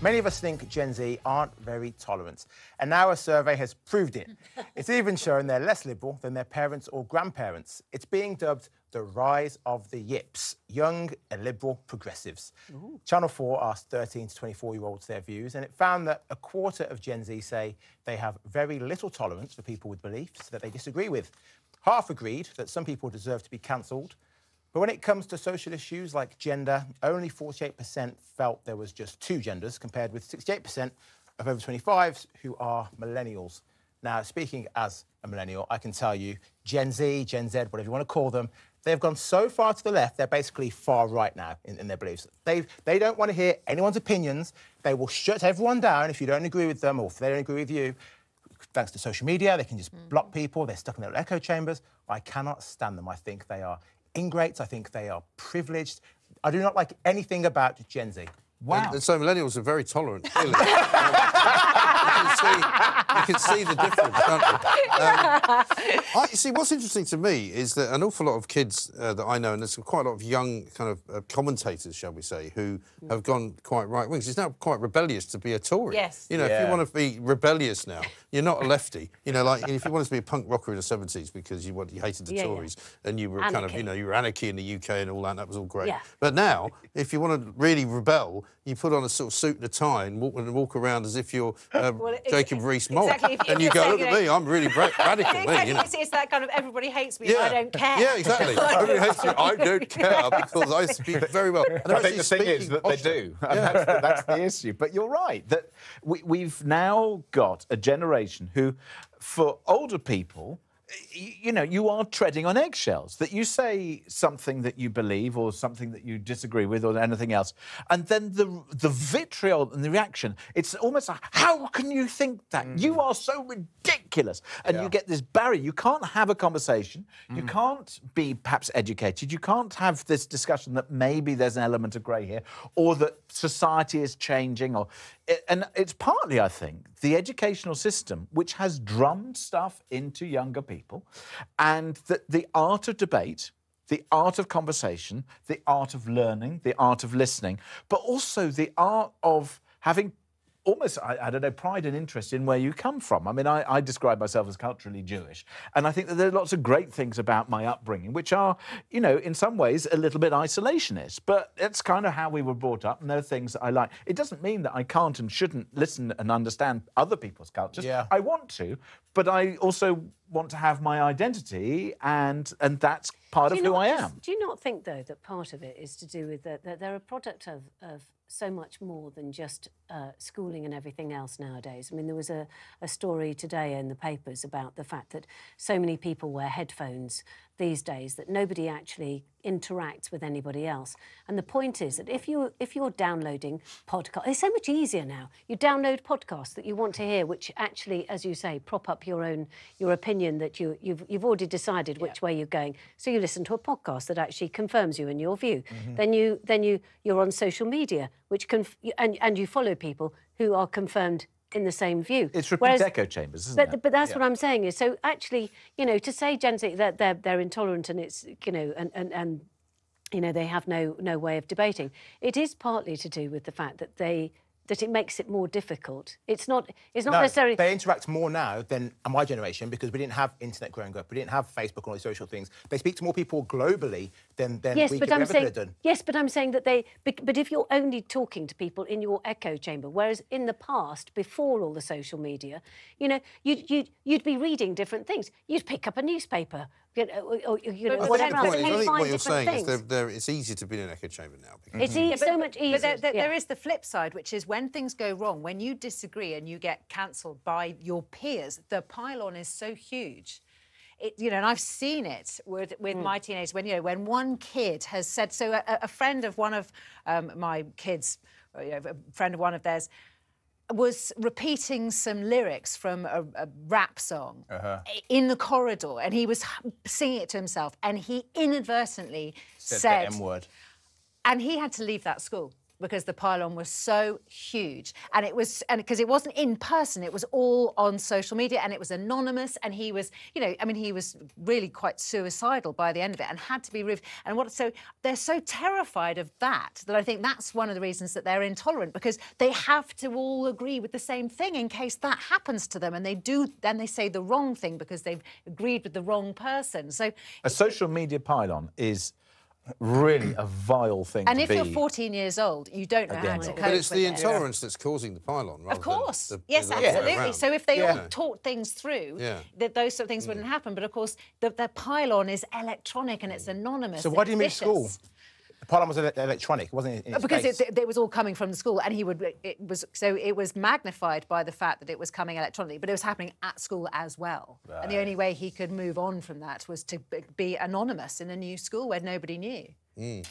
Many of us think Gen Z aren't very tolerant, and now a survey has proved it. It's even shown they're less liberal than their parents or grandparents. It's being dubbed the rise of the yips, young illiberal progressives. Ooh. Channel 4 asked 13 to 24-year-olds their views, and it found that a quarter of Gen Z say they have very little tolerance for people with beliefs that they disagree with. Half agreed that some people deserve to be cancelled. But when it comes to social issues like gender, only 48% felt there was just two genders, compared with 68% of over 25s who are millennials. Now, speaking as a millennial, I can tell you, Gen Z, Gen Z, whatever you want to call them, they've gone so far to the left, they're basically far right now in their beliefs. They don't want to hear anyone's opinions. They will shut everyone down if you don't agree with them or if they don't agree with you. Thanks to social media, they can just block people. They're stuck in their echo chambers. I cannot stand them. I think they are ingrates. I think they are privileged. I do not like anything about Gen Z. Wow. And so millennials are very tolerant, clearly. You can see the difference, can't you? See, what's interesting to me is that an awful lot of kids that I know, and there's quite a lot of young kind of commentators, shall we say, who have gone quite right-wing. It's now quite rebellious to be a Tory. Yes. You know, if you want to be rebellious now, you're not a lefty. You know, like, if you wanted to be a punk rocker in the 70s because you hated the Tories and you were kind of, you know, you were anarchy in the UK and all that, and that was all great. Yeah. But now, if you want to really rebel, you put on a sort of suit and a tie and walk around as if you're Jacob Rees-Mogg. Exactly. And you go, look at me, I'm really radical. Exactly. You know? It's that kind of everybody hates me, I don't care. Yeah, exactly. Everybody hates me, I don't care, because I speak very well. And I think the thing is that they do, and that's the issue. But you're right, that we've now got a generation who, for older people, you know, you are treading on eggshells, that you say something that you believe or something that you disagree with or anything else, and then the vitriol and the reaction, it's almost like, how can you think that? You are so ridiculous. And you get this barrier. You can't have a conversation. You can't be perhaps educated. You can't have this discussion that maybe there's an element of grey here or that society is changing. And it's partly, I think, the educational system which has drummed stuff into younger people, and the art of debate, the art of conversation, the art of learning, the art of listening, but also the art of having almost, I don't know, pride and interest in where you come from. I mean, I describe myself as culturally Jewish, and I think that there are lots of great things about my upbringing, which are, you know, in some ways a little bit isolationist, but it's kind of how we were brought up, and there are things that I like. It doesn't mean that I can't and shouldn't listen and understand other people's cultures. Yeah. I want to, but I also want to have my identity, and that's part of who I am. Do you not think, though, that part of it is to do with that they're a product of so much more than just schooling and everything else nowadays? I mean, there was a story today in the papers about the fact that so many people wear headphones these days that nobody actually interacts with anybody else. And the point is that if you're downloading podcasts, it's so much easier now. You download podcasts that you want to hear, which actually, as you say, prop up your opinion that you've already decided which way you're going. So you listen to a podcast that actually confirms you in your view. Then you're on social media, which and you follow people who are confirmed in the same view. It's repeat echo chambers, isn't it? But that's what I'm saying is, so actually, you know, to say Gen Z that they're intolerant and it's, you know, and you know, they have no way of debating, it is partly to do with the fact that it makes it more difficult. It's not necessarily... They interact more now than my generation because we didn't have internet growing up. We didn't have Facebook and all these social things. They speak to more people globally than we could ever have done. Yes, but I'm saying that but if you're only talking to people in your echo chamber, whereas in the past, before all the social media, you know, you'd be reading different things. You'd pick up a newspaper, you know, whatever else. I think what you're saying is it's easier to be in an echo chamber now. It's so much easier. But there is the flip side, which is when things go wrong, when you disagree and you get cancelled by your peers, the pile-on is so huge. You know, and I've seen it with my teenagers when one kid has said, so a friend of one of my kids, a friend of one of theirs, was repeating some lyrics from a rap song in the corridor, and he was singing it to himself, and he inadvertently said the M-word. And he had to leave that school. because the pylon was so huge, and because it wasn't in person, it was all on social media, and it was anonymous, and he was, you know, I mean, he was really quite suicidal by the end of it, and had to be removed. And so they're so terrified of that I think that's one of the reasons that they're intolerant, because they have to all agree with the same thing in case that happens to them, and then they say the wrong thing because they've agreed with the wrong person. So a social media pylon is really a vile thing and to if be. you're 14 years old, you don't know how to cope But it's the with it. intolerance that's causing the pylon, rather Of course, than yes, the other way absolutely. around. So if they all taught things through, Yeah. that those sort of things wouldn't happen. But of course, the pylon is electronic and it's anonymous. So why do you mean vicious. school? The pylon was electronic, it wasn't in its Because base. it was all coming from the school, and it was magnified by the fact that it was coming electronically, but it was happening at school as well. Right. And the only way he could move on from that was to be anonymous in a new school where nobody knew.